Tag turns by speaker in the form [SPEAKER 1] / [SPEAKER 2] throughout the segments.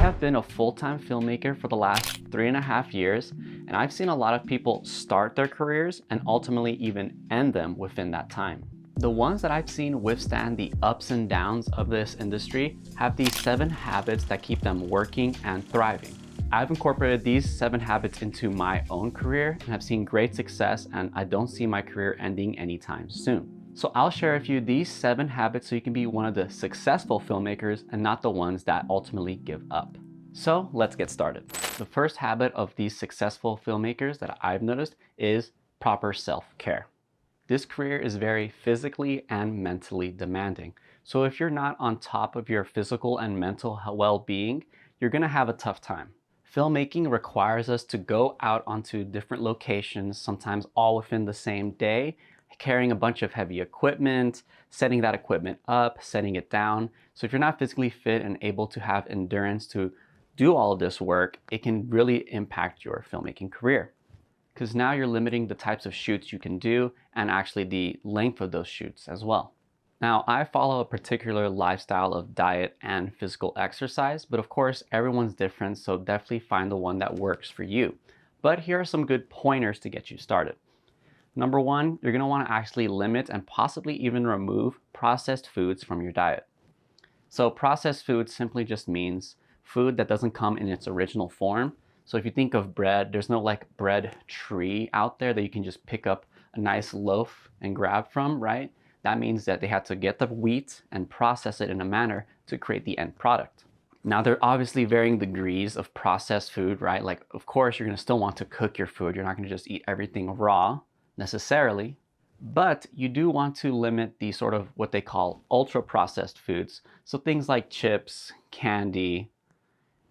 [SPEAKER 1] have been a full-time filmmaker for the last 3.5 years, and I've seen a lot of people start their careers and ultimately even end them within that time. The ones that I've seen withstand the ups and downs of this industry have these 7 habits that keep them working and thriving. I've incorporated these 7 habits into my own career and have seen great success, and I don't see my career ending anytime soon. So I'll share with you these 7 habits so you can be one of the successful filmmakers and not the ones that ultimately give up. So let's get started. The first habit of these successful filmmakers that I've noticed is proper self-care. This career is very physically and mentally demanding. So if you're not on top of your physical and mental well-being, you're gonna have a tough time. Filmmaking requires us to go out onto different locations, sometimes all within the same day, carrying a bunch of heavy equipment, setting that equipment up, setting it down. So if you're not physically fit and able to have endurance to do all of this work, it can really impact your filmmaking career. Because now you're limiting the types of shoots you can do and actually the length of those shoots as well. Now, I follow a particular lifestyle of diet and physical exercise, but of course, everyone's different, so definitely find the one that works for you. But here are some good pointers to get you started. Number 1, you're gonna wanna actually limit and possibly even remove processed foods from your diet. So processed food simply just means food that doesn't come in its original form. So if you think of bread, there's no like bread tree out there that you can just pick up a nice loaf and grab from, right? That means that they had to get the wheat and process it in a manner to create the end product. Now, there are obviously varying degrees of processed food, right? Like, of course, you're gonna still want to cook your food. You're not gonna just eat everything raw necessarily, but you do want to limit the sort of what they call ultra processed foods. So things like chips, candy,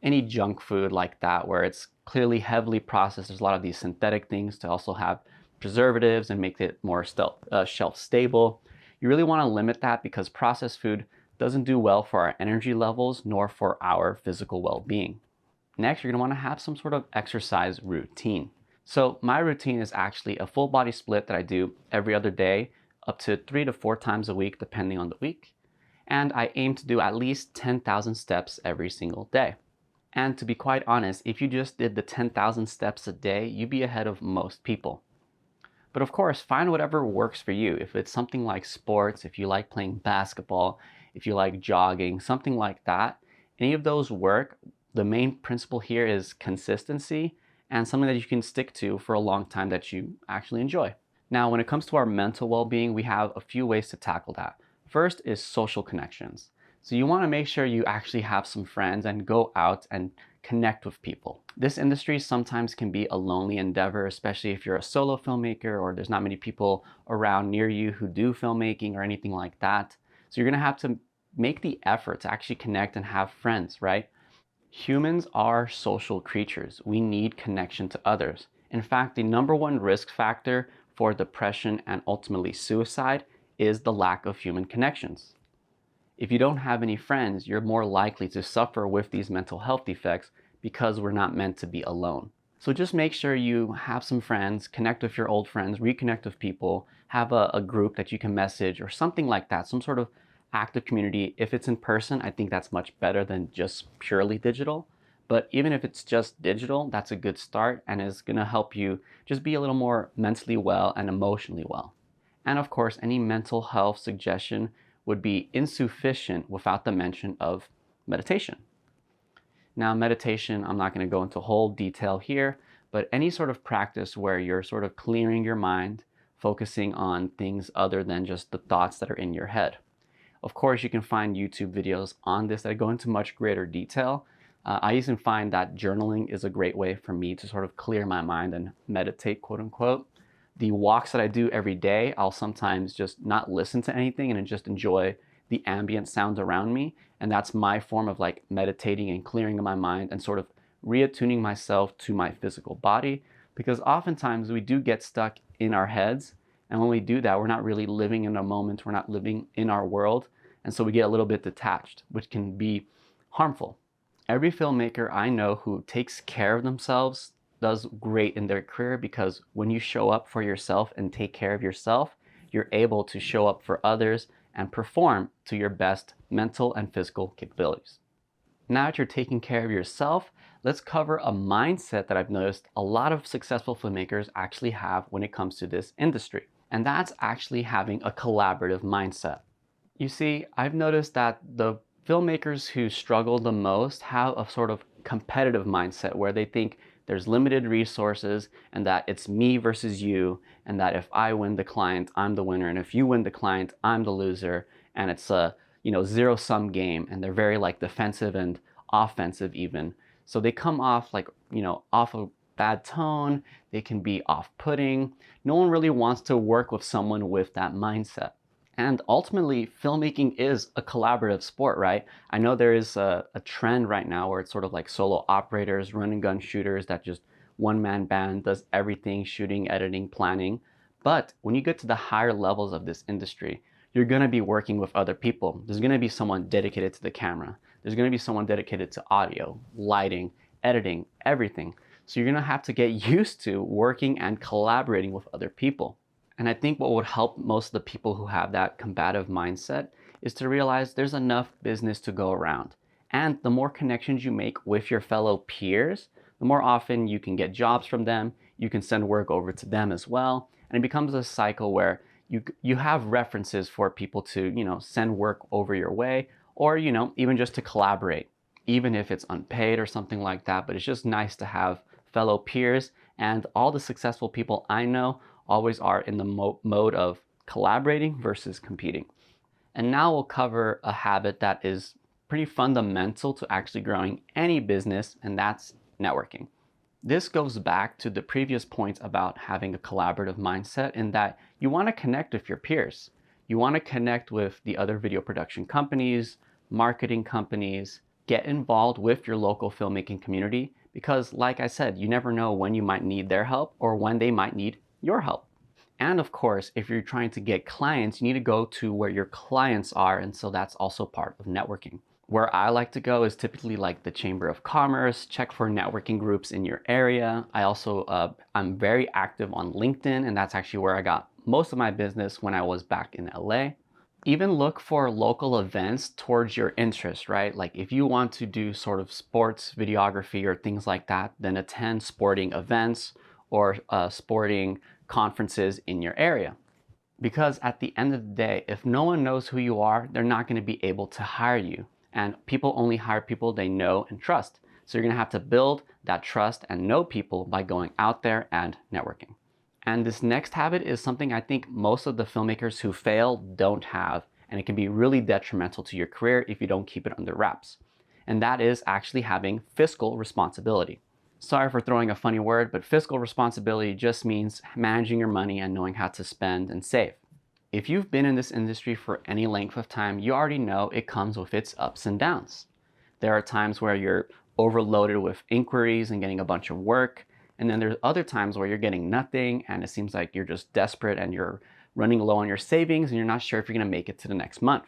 [SPEAKER 1] any junk food like that, where it's clearly heavily processed. There's a lot of these synthetic things to also have preservatives and make it more shelf stable. You really want to limit that because processed food doesn't do well for our energy levels nor for our physical well-being. Next, you're going to want to have some sort of exercise routine. So my routine is actually a full body split that I do every other day, up to 3 to 4 times a week, depending on the week. And I aim to do at least 10,000 steps every single day. And to be quite honest, if you just did the 10,000 steps a day, you'd be ahead of most people. But of course, find whatever works for you. If it's something like sports, if you like playing basketball, if you like jogging, something like that, any of those work. The main principle here is consistency and something that you can stick to for a long time that you actually enjoy. Now, when it comes to our mental well-being, we have a few ways to tackle that. First is social connections. So you want to make sure you actually have some friends and go out and connect with people. This industry sometimes can be a lonely endeavor, especially if you're a solo filmmaker or there's not many people around near you who do filmmaking or anything like that. So you're going to have to make the effort to actually connect and have friends, right? Humans are social creatures. We need connection to others. In fact, the #1 risk factor for depression and ultimately suicide is the lack of human connections. If you don't have any friends, you're more likely to suffer with these mental health defects because we're not meant to be alone. So just make sure you have some friends, connect with your old friends, reconnect with people, have a group that you can message or something like that, some sort of active community. If it's in person, I think that's much better than just purely digital. But even if it's just digital, that's a good start and is gonna help you just be a little more mentally well and emotionally well. And of course, any mental health suggestion would be insufficient without the mention of meditation. Now, meditation, I'm not gonna go into whole detail here, but any sort of practice where you're sort of clearing your mind, focusing on things other than just the thoughts that are in your head. Of course, you can find YouTube videos on this that go into much greater detail. I even find that journaling is a great way for me to sort of clear my mind and meditate, quote unquote. The walks that I do every day, I'll sometimes just not listen to anything and just enjoy the ambient sounds around me. And that's my form of like meditating and clearing my mind and sort of reattuning myself to my physical body. Because oftentimes we do get stuck in our heads. And when we do that, we're not really living in a moment. We're not living in our world. And so we get a little bit detached, which can be harmful. Every filmmaker I know who takes care of themselves does great in their career because when you show up for yourself and take care of yourself, you're able to show up for others and perform to your best mental and physical capabilities. Now that you're taking care of yourself, let's cover a mindset that I've noticed a lot of successful filmmakers actually have when it comes to this industry. And that's actually having a collaborative mindset. You see, I've noticed that the filmmakers who struggle the most have a sort of competitive mindset where they think there's limited resources and that it's me versus you, and that if I win the client, I'm the winner, and if you win the client, I'm the loser, and it's a zero-sum game, and they're very like defensive and offensive even. So they come off like off a bad tone. They can be off-putting. No one really wants to work with someone with that mindset. And ultimately, filmmaking is a collaborative sport, right? I know there is a trend right now where it's sort of like solo operators, run and gun shooters that just one-man band does everything, shooting, editing, planning. But when you get to the higher levels of this industry, you're gonna be working with other people. There's gonna be someone dedicated to the camera. There's gonna be someone dedicated to audio, lighting, editing, everything. So you're gonna have to get used to working and collaborating with other people. And I think what would help most of the people who have that combative mindset is to realize there's enough business to go around. And the more connections you make with your fellow peers, the more often you can get jobs from them, you can send work over to them as well. And it becomes a cycle where you have references for people to, send work over your way, or, even just to collaborate, even if it's unpaid or something like that. But it's just nice to have fellow peers, and all the successful people I know always are in the mode of collaborating versus competing. And now we'll cover a habit that is pretty fundamental to actually growing any business, and that's networking. This goes back to the previous point about having a collaborative mindset, in that you want to connect with your peers. You want to connect with the other video production companies, marketing companies, get involved with your local filmmaking community, because like I said, you never know when you might need their help or when they might need your help. And of course, if you're trying to get clients, you need to go to where your clients are, and so that's also part of networking. Where I like to go is typically like the Chamber of Commerce. Check for networking groups in your area. I'm very active on LinkedIn, and that's actually where I got most of my business when I was back in LA. Even look for local events towards your interest, right? Like if you want to do sort of sports videography or things like that, then attend sporting events or sporting conferences in your area. Because at the end of the day, if no one knows who you are, they're not going to be able to hire you. And people only hire people they know and trust. So you're going to have to build that trust and know people by going out there and networking. And this next habit is something I think most of the filmmakers who fail don't have, and it can be really detrimental to your career if you don't keep it under wraps. And that is actually having fiscal responsibility. Sorry for throwing a funny word, but fiscal responsibility just means managing your money and knowing how to spend and save. If you've been in this industry for any length of time, you already know it comes with its ups and downs. There are times where you're overloaded with inquiries and getting a bunch of work, and then there's other times where you're getting nothing and it seems like you're just desperate and you're running low on your savings and you're not sure if you're going to make it to the next month.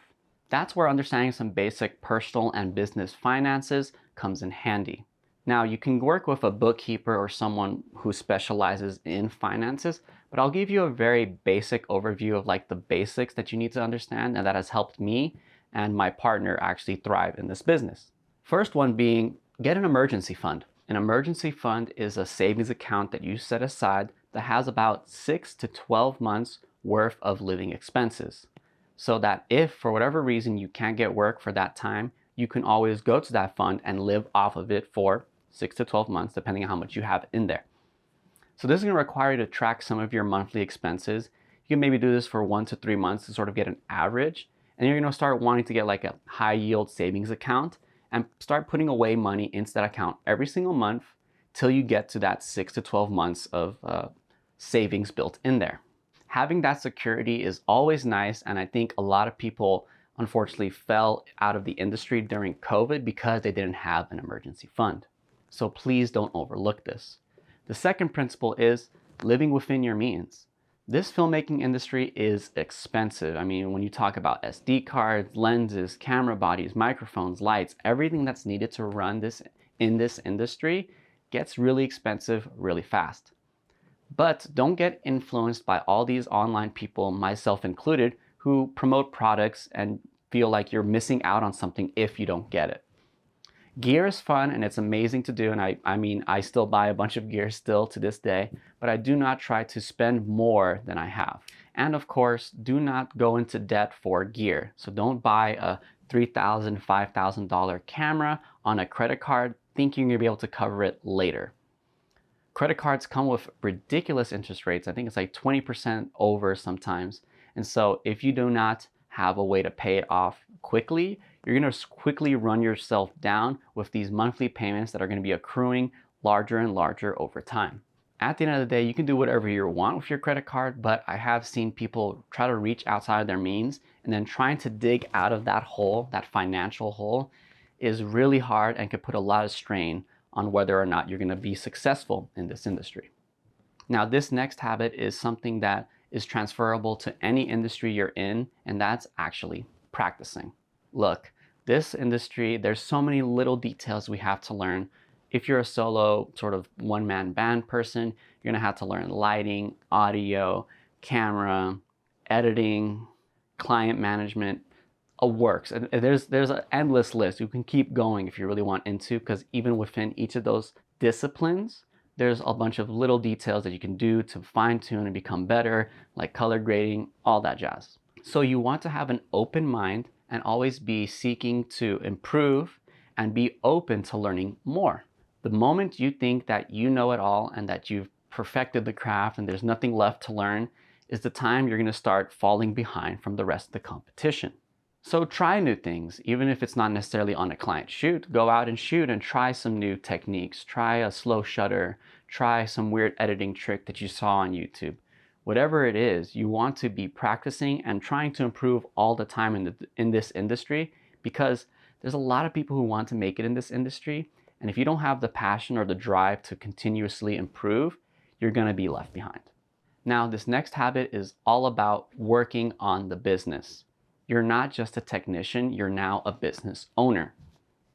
[SPEAKER 1] That's where understanding some basic personal and business finances comes in handy. Now, you can work with a bookkeeper or someone who specializes in finances, but I'll give you a very basic overview of like the basics that you need to understand, and that has helped me and my partner actually thrive in this business. First one being, get an emergency fund. An emergency fund is a savings account that you set aside that has about 6 to 12 months worth of living expenses. So that if for whatever reason you can't get work for that time, you can always go to that fund and live off of it for 6 to 12 months, depending on how much you have in there. So this is going to require you to track some of your monthly expenses. You can maybe do this for 1 to 3 months to sort of get an average. And you're going to start wanting to get like a high yield savings account and start putting away money into that account every single month till you get to that 6 to 12 months of savings built in there. Having that security is always nice, and I think a lot of people unfortunately fell out of the industry during COVID because they didn't have an emergency fund. So please don't overlook this. The second principle is living within your means. This filmmaking industry is expensive. I mean, when you talk about SD cards, lenses, camera bodies, microphones, lights, everything that's needed to run this in this industry gets really expensive really fast. But don't get influenced by all these online people, myself included, who promote products and feel like you're missing out on something if you don't get it. Gear is fun and it's amazing to do, and I mean, I still buy a bunch of gear still to this day, but I do not try to spend more than I have. And of course, do not go into debt for gear. So don't buy a $3,000, $5,000 camera on a credit card thinking you'll be able to cover it later. Credit cards come with ridiculous interest rates. I think it's like 20% over sometimes. And so if you do not have a way to pay it off quickly, you're going to quickly run yourself down with these monthly payments that are going to be accruing larger and larger over time. At the end of the day, you can do whatever you want with your credit card, but I have seen people try to reach outside of their means, and then trying to dig out of that hole, that financial hole, is really hard and could put a lot of strain on whether or not you're going to be successful in this industry. Now, this next habit is something that is transferable to any industry you're in, and that's actually practicing. Look, this industry, there's so many little details we have to learn. If you're a solo sort of one-man band person, you're gonna have to learn lighting, audio, camera, editing, client management, a works. And there's an endless list. You can keep going if you really want into, because even within each of those disciplines, there's a bunch of little details that you can do to fine-tune and become better, like color grading, all that jazz. So you want to have an open mind and always be seeking to improve and be open to learning more. The moment you think that you know it all and that you've perfected the craft and there's nothing left to learn is the time you're going to start falling behind from the rest of the competition. So try new things, even if it's not necessarily on a client shoot. Go out and shoot and try some new techniques. Try a slow shutter. Try some weird editing trick that you saw on YouTube. Whatever it is, you want to be practicing and trying to improve all the time in this industry, because there's a lot of people who want to make it in this industry. And if you don't have the passion or the drive to continuously improve, you're going to be left behind. Now, this next habit is all about working on the business. You're not just a technician, you're now a business owner.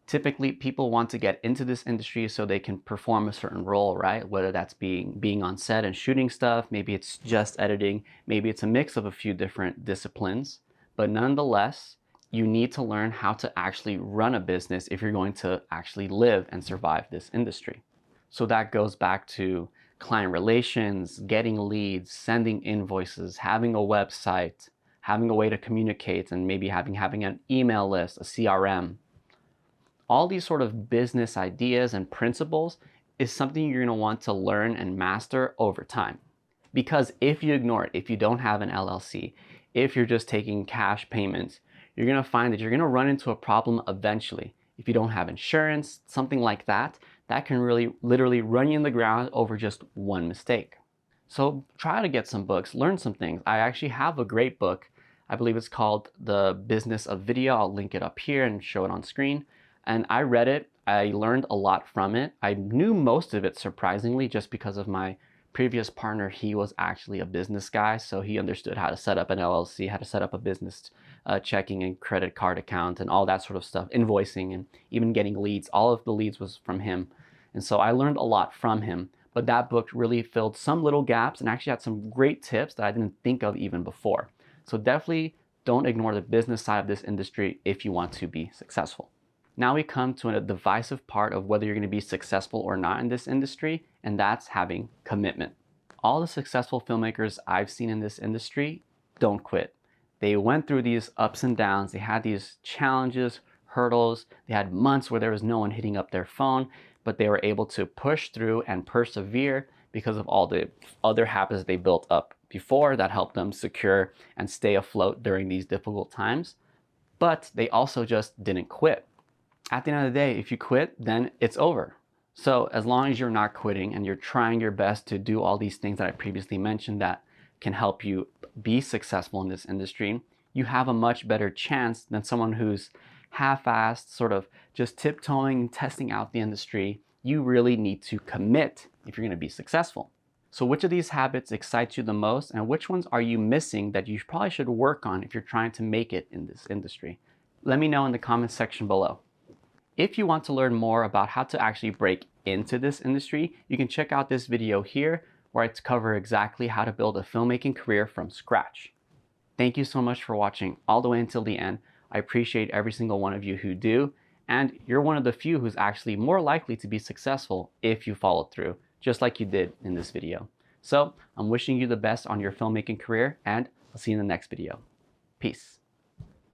[SPEAKER 1] Typically, people want to get into this industry so they can perform a certain role, right? Whether that's being on set and shooting stuff, maybe it's just editing, maybe it's a mix of a few different disciplines. But nonetheless, you need to learn how to actually run a business if you're going to actually live and survive this industry. So that goes back to client relations, getting leads, sending invoices, having a website, having a way to communicate, and maybe having an email list, a CRM. All these sort of business ideas and principles is something you're going to want to learn and master over time. Because if you ignore it, if you don't have an LLC, if you're just taking cash payments, you're going to find that you're going to run into a problem eventually. If you don't have insurance, something like that, that can really literally run you in the ground over just one mistake. So try to get some books, learn some things. I actually have a great book. I believe it's called The Business of Video. I'll link it up here and show it on screen. And I read it. I learned a lot from it. I knew most of it, surprisingly, just because of my previous partner. He was actually a business guy, so he understood how to set up an LLC, how to set up a business checking and credit card account and all that sort of stuff, invoicing and even getting leads. All of the leads was from him. And so I learned a lot from him. But that book really filled some little gaps and actually had some great tips that I didn't think of even before. So definitely don't ignore the business side of this industry if you want to be successful. Now we come to a divisive part of whether you're going to be successful or not in this industry, and that's having commitment. All the successful filmmakers I've seen in this industry don't quit. They went through these ups and downs. They had these challenges, hurdles. They had months where there was no one hitting up their phone, but they were able to push through and persevere because of all the other habits they built up before that helped them secure and stay afloat during these difficult times. But they also just didn't quit. At the end of the day, if you quit, then it's over. So as long as you're not quitting and you're trying your best to do all these things that I previously mentioned that can help you be successful in this industry, you have a much better chance than someone who's half-assed, sort of just tiptoeing and testing out the industry. You really need to commit if you're going to be successful. So which of these habits excites you the most, and which ones are you missing that you probably should work on if you're trying to make it in this industry? Let me know in the comments section below. If you want to learn more about how to actually break into this industry, you can check out this video here where I cover exactly how to build a filmmaking career from scratch. Thank you so much for watching all the way until the end. I appreciate every single one of you who do, And you're one of the few who's actually more likely to be successful if you followed through, just like you did in this video. So I'm wishing you the best on your filmmaking career, and I'll see you in the next video. Peace.